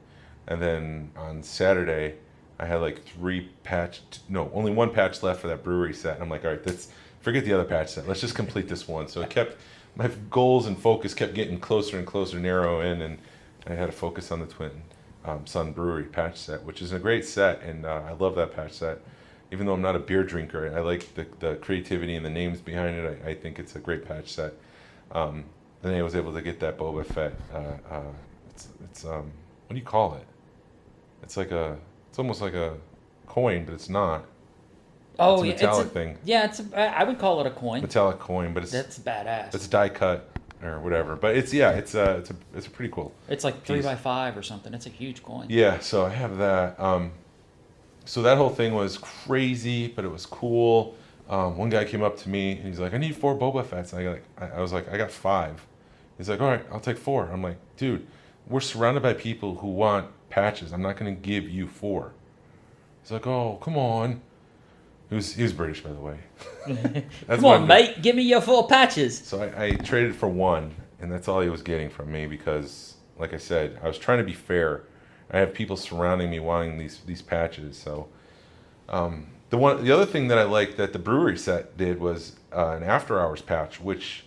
Speaker 5: And then on Saturday, I had like only 1 patch left for that brewery set. And I'm like, all right, forget the other patch set. Let's just complete this one. So it kept, my goals and focus kept getting closer and closer, narrow in, and I had to focus on the Twin Sun Brewery patch set, which is a great set, and I love that patch set. Even though I'm not a beer drinker, I like the creativity and the names behind it. I think it's a great patch set. Then I was able to get that Boba Fett. It's what do you call it? It's almost like a coin, but it's not.
Speaker 4: Oh,
Speaker 5: it's a metallic thing.
Speaker 4: Yeah, I would call it a coin.
Speaker 5: Metallic coin, but
Speaker 4: that's badass.
Speaker 5: It's die cut or whatever, but it's a pretty cool.
Speaker 4: It's like 3x5 or something. It's a huge coin.
Speaker 5: Yeah, so I have that. So that whole thing was crazy, but it was cool. One guy came up to me and he's like, "I need 4 Boba Fetts." And I was like, "I got 5." He's like, "All right, I'll take 4." I'm like, "Dude, we're surrounded by people who want patches. I'm not going to give you 4." He's like, "Oh, come on." He was British, by the way.
Speaker 4: Come on, mate. Give me your full patches.
Speaker 5: So I traded for one, and that's all he was getting from me because, like I said, I was trying to be fair. I have people surrounding me wanting these patches. So the other thing that I liked that the brewery set did was an after hours patch, which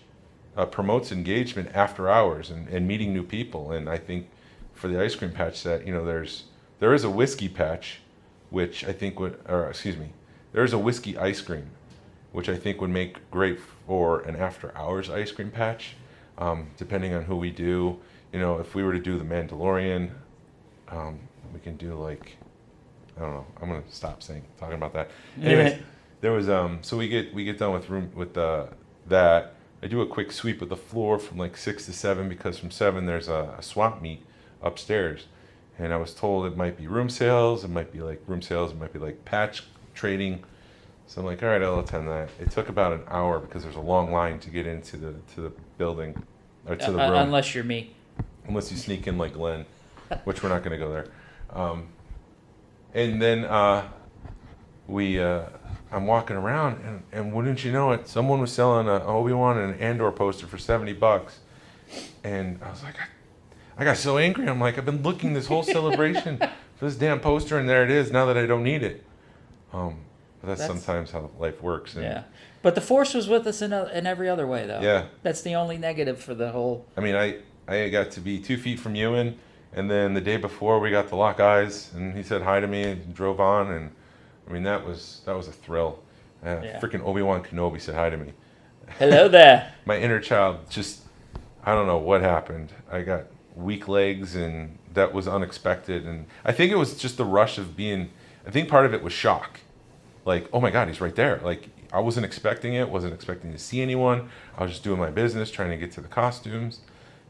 Speaker 5: promotes engagement after hours and meeting new people. And I think for the ice cream patch set, there is a whiskey patch, which I think there's a whiskey ice cream, which I think would make great for an after hours ice cream patch, depending on who we do. If we were to do the Mandalorian, we can do like, I don't know. I'm gonna stop talking about that. Anyways, there was so we get done with that. I do a quick sweep of the floor from like 6 to 7 because from 7 there's a swap meet upstairs, and I was told it might be room sales, it might be like patch trading. So I'm like, all right, I'll attend that. It took about an hour because there's a long line to get into the building or to the room.
Speaker 4: Unless you're me.
Speaker 5: Unless you sneak in like Glen, which we're not going to go there. And then I'm walking around, and wouldn't you know it, someone was selling a Obi-Wan and an Andor poster for $70. And I was like, I got so angry. I'm like, I've been looking this whole celebration for this damn poster, and there it is, now that I don't need it. But that's sometimes how life works. And
Speaker 4: yeah. But the Force was with us in every other way, though.
Speaker 5: Yeah.
Speaker 4: That's the only negative for the whole...
Speaker 5: I mean, I got to be 2 feet from Ewan, and then the day before we got to lock eyes, and he said hi to me and drove on, and I mean, that was a thrill. Freaking Obi-Wan Kenobi said hi to me.
Speaker 4: Hello there.
Speaker 5: My inner child just, I don't know what happened. I got weak legs, and that was unexpected. And I think it was just the rush of I think part of it was shock. Like, oh my God, he's right there. Like, I wasn't expecting it, wasn't expecting to see anyone. I was just doing my business, trying to get to the costumes.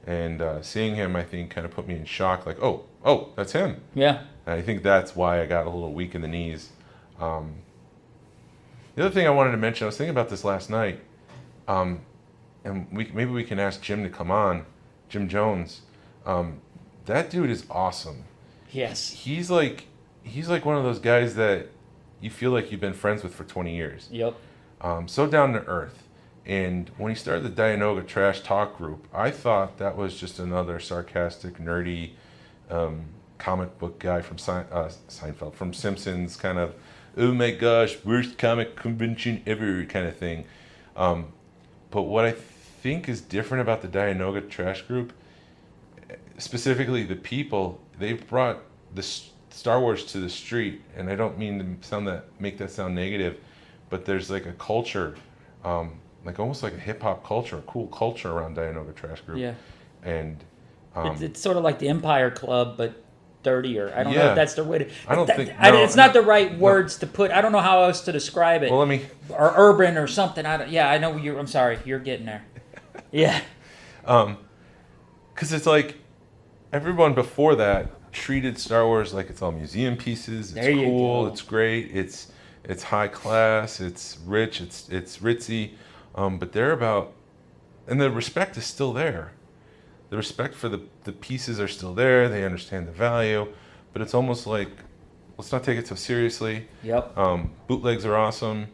Speaker 5: And seeing him, I think, kind of put me in shock. Like, oh, that's him.
Speaker 4: Yeah.
Speaker 5: And I think that's why I got a little weak in the knees. The other thing I wanted to mention, I was thinking about this last night, and maybe we can ask Jim to come on, Jim Jones. That dude is awesome.
Speaker 4: Yes.
Speaker 5: He's like one of those guys that you feel like you've been friends with for 20 years.
Speaker 4: Yep.
Speaker 5: So down to earth. And when he started the Dianoga Trash Talk group, I thought that was just another sarcastic, nerdy comic book guy from Seinfeld, from Simpsons, kind of, oh my gosh, worst comic convention ever kind of thing. But what I think is different about the Dianoga Trash group, specifically the people, they've brought the Star Wars to the street, and I don't mean to make that sound negative, but there's like a culture, like almost like a hip hop culture, a cool culture around Dianoga Trash Group.
Speaker 4: Yeah.
Speaker 5: And
Speaker 4: it's sort of like the Empire Club, but dirtier. I don't know if that's the way to. It's not the right words to put. I don't know how else to describe it.
Speaker 5: Well,
Speaker 4: or urban or something. I know you. I'm sorry. You're getting there. Yeah.
Speaker 5: Because it's like everyone before that treated Star Wars like it's all museum pieces. It's cool. It's great. It's high class. It's rich. It's ritzy. But they're about, and the respect is still there. The respect for the pieces are still there. They understand the value, but it's almost like, let's not take it so seriously.
Speaker 4: Yep.
Speaker 5: Bootlegs are awesome.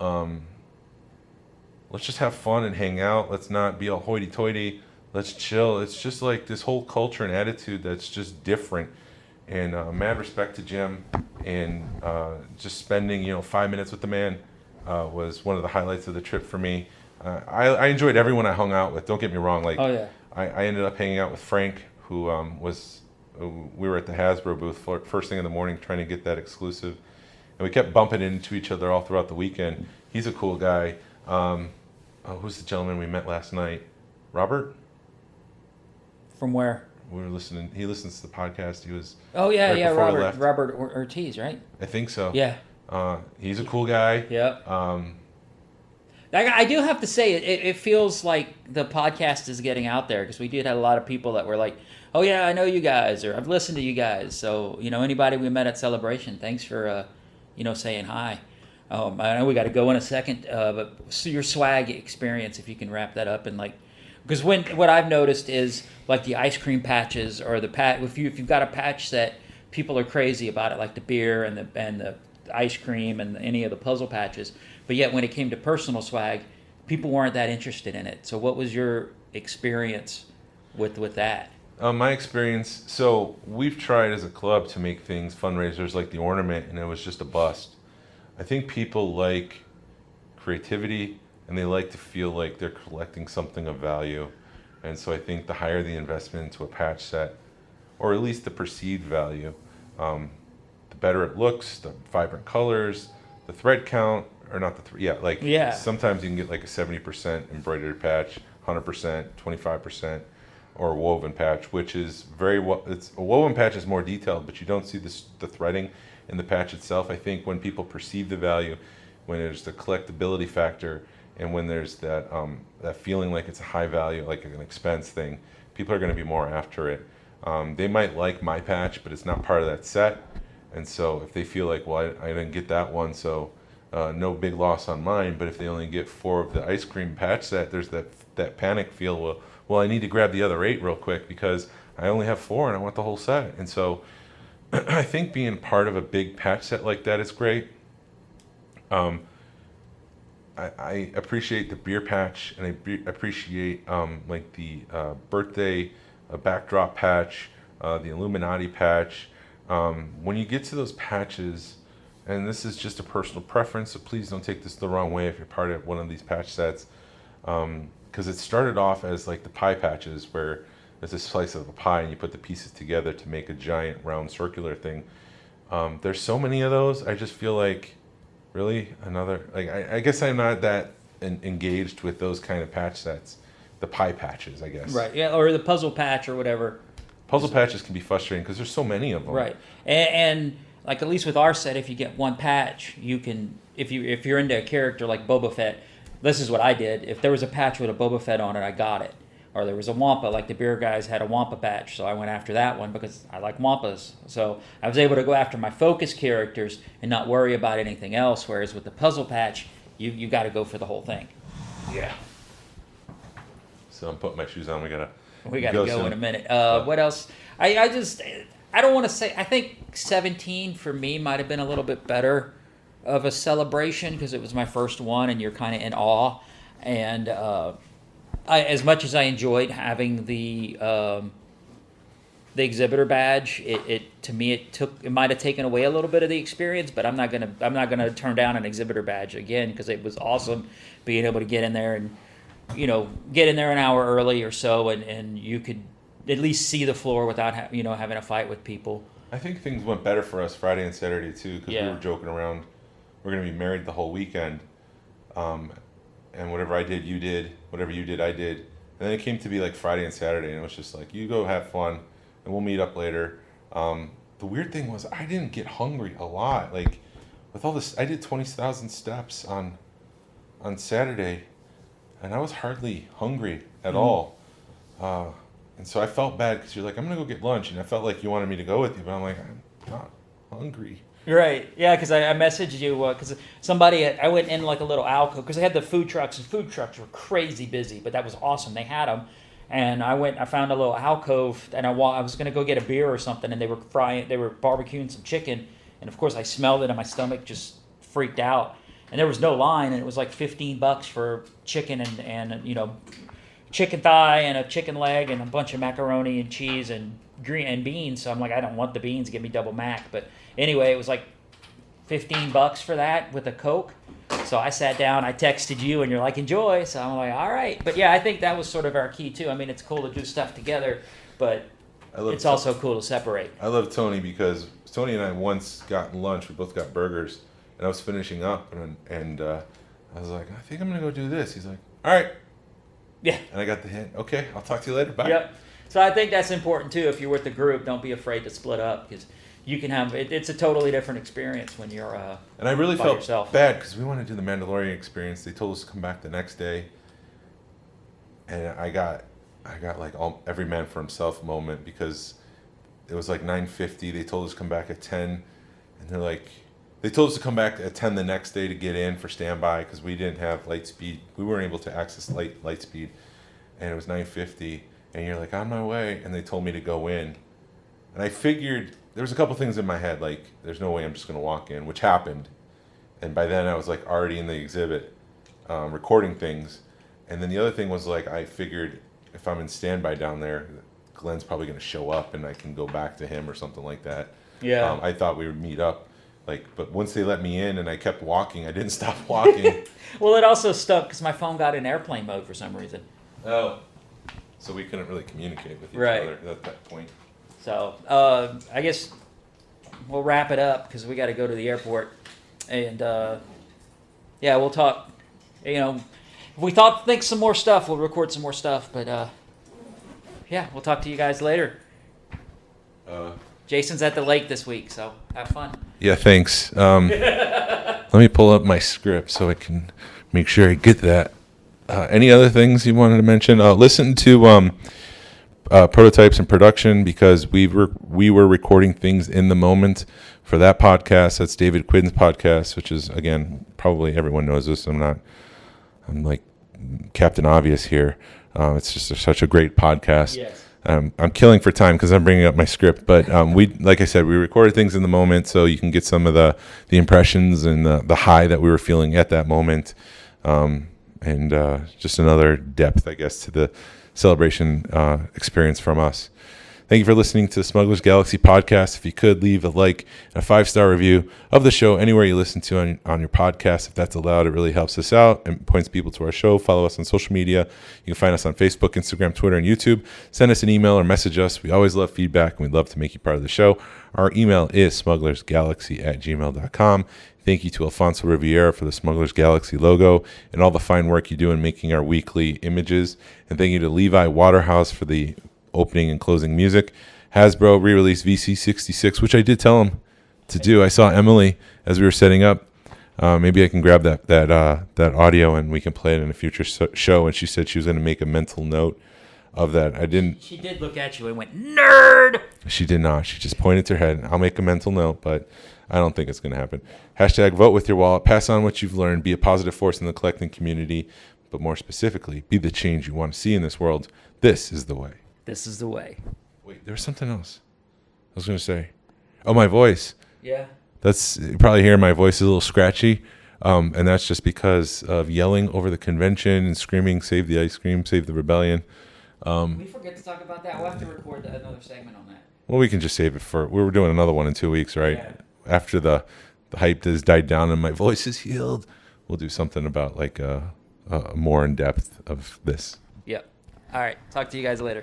Speaker 5: Let's just have fun and hang out. Let's not be all hoity-toity. Let's chill. It's just like this whole culture and attitude that's just different. And mad respect to Jim. And just spending 5 minutes with the man was one of the highlights of the trip for me. I enjoyed everyone I hung out with. Don't get me wrong. Like,
Speaker 4: oh yeah.
Speaker 5: I ended up hanging out with Frank, who we were at the Hasbro booth first thing in the morning trying to get that exclusive. And we kept bumping into each other all throughout the weekend. He's a cool guy. Who's the gentleman we met last night? Robert?
Speaker 4: From where?
Speaker 5: We were listening. He listens to the podcast. He was.
Speaker 4: Oh yeah, Robert Ortiz, right?
Speaker 5: I think so.
Speaker 4: Yeah.
Speaker 5: He's a cool guy.
Speaker 4: Yep. I do have to say, it feels like the podcast is getting out there, because we did have a lot of people that were like, oh yeah, I know you guys, or I've listened to you guys. So, anybody we met at Celebration, thanks for, saying hi. I know we got to go in a second, but your swag experience, if you can wrap that up, and because what I've noticed is like the ice cream patches, or if you've got a patch that people are crazy about it, like the beer and the ice cream and any of the puzzle patches. But yet when it came to personal swag, people weren't that interested in it. So what was your experience with that?
Speaker 5: My experience, so we've tried as a club to make things fundraisers like the ornament, and it was just a bust. I think people like creativity, and they like to feel like they're collecting something of value. And so I think the higher the investment into a patch set, or at least the perceived value, the better it looks, the vibrant colors, the thread count, or not the
Speaker 4: Yeah.
Speaker 5: sometimes you can get like a 70% embroidered patch, 100%, 25%, or a woven patch, which is it's a woven patch is more detailed, but you don't see the threading in the patch itself. I think when people perceive the value, when there's the collectability factor, and when there's that feeling like it's a high value, like an expense thing, people are going to be more after it. They might like my patch, but it's not part of that set. And so if they feel like, well, I didn't get that one, so no big loss on mine. But if they only get 4 of the ice cream patch set, there's that panic feel. Well, I need to grab the other 8 real quick because I only have 4 and I want the whole set. And so I think being part of a big patch set like that is great. I appreciate the beer patch, and I appreciate like the birthday backdrop patch, the Illuminati patch. When you get to those patches, and this is just a personal preference, so please don't take this the wrong way if you're part of one of these patch sets, because it started off as like the pie patches, where there's a slice of a pie and you put the pieces together to make a giant round circular thing. There's so many of those. I just feel like, really, another, like, I guess I'm not that engaged with those kind of patch sets. The pie patches, I guess.
Speaker 4: Right, yeah, or the puzzle patch or whatever.
Speaker 5: Puzzle patches can be frustrating because there's so many of them.
Speaker 4: Right, and like at least with our set, if you get one patch, you can, if you're into a character like Boba Fett, this is what I did. If there was a patch with a Boba Fett on it, I got it. Or there was a Wampa, like the beer guys had a Wampa patch, so I went after that one because I like Wampas. So I was able to go after my focus characters and not worry about anything else, whereas with the puzzle patch, you got to go for the whole thing.
Speaker 5: Yeah. So I'm putting my shoes on. We gotta
Speaker 4: go
Speaker 5: soon.
Speaker 4: in a minute. What else? I don't want to say. I think 17 for me might have been a little bit better of a celebration because it was my first one, and you're kind of in awe. And as much as I enjoyed having the exhibitor badge, it to me it might have taken away a little bit of the experience. But I'm not gonna turn down an exhibitor badge again because it was awesome being able to get in there and get in there an hour early or so, and you could at least see the floor without having a fight with people.
Speaker 5: I think things went better for us Friday and Saturday too, because
Speaker 4: Yeah.
Speaker 5: we were joking around. We're gonna be married the whole weekend, and whatever I did, you did. Whatever you did, I did. And then it came to be like Friday and Saturday, and it was just like, you go have fun, and we'll meet up later. The weird thing was I didn't get hungry a lot. Like with all this, I did 20,000 steps on Saturday, and I was hardly hungry at all. And so I felt bad because you're like, I'm gonna go get lunch, and I felt like you wanted me to go with you, but I'm like, I'm not hungry.
Speaker 4: Right, yeah, because I messaged you because I went in like a little alcove because they had the food trucks, and food trucks were crazy busy, but that was awesome. They had them, and I found a little alcove, and I was gonna go get a beer or something, and they were barbecuing some chicken, and of course I smelled it, and my stomach just freaked out, and there was no line, and it was like $15 for chicken and chicken thigh and a chicken leg and a bunch of macaroni and cheese and green and beans. So I'm like, I don't want the beans, give me double mac. But anyway, it was like $15 for that with a Coke. So I sat down, I texted you, and you're like, enjoy. So I'm like, all right. But yeah, I think that was sort of our key too. I mean, it's cool to do stuff together, but it's also cool to separate.
Speaker 5: I love Tony because Tony and I once got lunch. We both got burgers, and I was finishing up, and I was like, I think I'm gonna go do this. He's like, all right.
Speaker 4: Yeah.
Speaker 5: And I got the hint. Okay, I'll talk to you later. Bye.
Speaker 4: Yep. So I think that's important too. If you're with the group, don't be afraid to split up because you can have it's a totally different experience when you're
Speaker 5: and I really
Speaker 4: by
Speaker 5: felt
Speaker 4: yourself.
Speaker 5: bad because we wanted to do the Mandalorian experience. They told us to come back the next day, and I got like every man for himself moment because it was like 9:50. They told us to come back at 10, and they're like, they told us to come back at 10 the next day to get in for standby because we didn't have light speed. We weren't able to access light speed, and it was 9:50. And you're like, on my way, and they told me to go in, and I figured there was a couple things in my head, like there's no way I'm just going to walk in, which happened. And by then I was like already in the exhibit, recording things. And then the other thing was like, I figured if I'm in standby down there, Glenn's probably going to show up and I can go back to him or something like that.
Speaker 4: Yeah.
Speaker 5: I thought we would meet up. But once they let me in and I kept walking, I didn't stop walking.
Speaker 4: Well, it also stuck because my phone got in airplane mode for some reason.
Speaker 5: Oh. So we couldn't really communicate with each
Speaker 4: Right.
Speaker 5: other at that point.
Speaker 4: So I guess we'll wrap it up because we got to go to the airport. And yeah, we'll talk. If we think some more stuff, we'll record some more stuff. But yeah, we'll talk to you guys later. Jason's at the lake this week, so have fun.
Speaker 5: Yeah, thanks. Let me pull up my script so I can make sure I get that. Any other things you wanted to mention? Listen to Prototypes and Production, because we were recording things in the moment for that podcast. That's David Quinn's podcast, which is, again, probably everyone knows this. I'm like Captain Obvious here. It's just such a great podcast.
Speaker 4: Yes.
Speaker 5: I'm killing for time because I'm bringing up my script, but like I said, we recorded things in the moment so you can get some of the impressions and the high that we were feeling at that moment, and just another depth, I guess, to the celebration experience from us. Thank you for listening to the Smuggler's Galaxy podcast. If you could, leave a like and a 5-star review of the show anywhere you listen to on your podcast. If that's allowed, it really helps us out and points people to our show. Follow us on social media. You can find us on Facebook, Instagram, Twitter, and YouTube. Send us an email or message us. We always love feedback, and we'd love to make you part of the show. Our email is smugglersgalaxy@gmail.com. Thank you to Alfonso Riviera for the Smuggler's Galaxy logo and all the fine work you do in making our weekly images. And thank you to Levi Waterhouse for the opening and closing music. Hasbro re-released VC66, which I did tell him to do. I saw Emily as we were setting up. Maybe I can grab that audio and we can play it in a future show. And she said she was going to make a mental note of that. I didn't.
Speaker 4: She did look at you and went, nerd!
Speaker 5: She did not. She just pointed her head. I'll make a mental note, but I don't think it's going to happen. Hashtag vote with your wallet. Pass on what you've learned. Be a positive force in the collecting community. But more specifically, be the change you want to see in this world. This is the way.
Speaker 4: This is the way.
Speaker 5: Wait, there was something else I was going to say. Oh, my voice.
Speaker 4: Yeah.
Speaker 5: You probably hear my voice is a little scratchy. And that's just because of yelling over the convention and screaming, save the ice cream, save the rebellion.
Speaker 4: We forget to talk about that. We'll have to record another segment on that.
Speaker 5: Well, we can just save it we were doing another one in 2 weeks, right?
Speaker 4: Yeah.
Speaker 5: After the hype has died down and my voice is healed, we'll do something about like more in depth of this.
Speaker 4: Yep. All right. Talk to you guys later.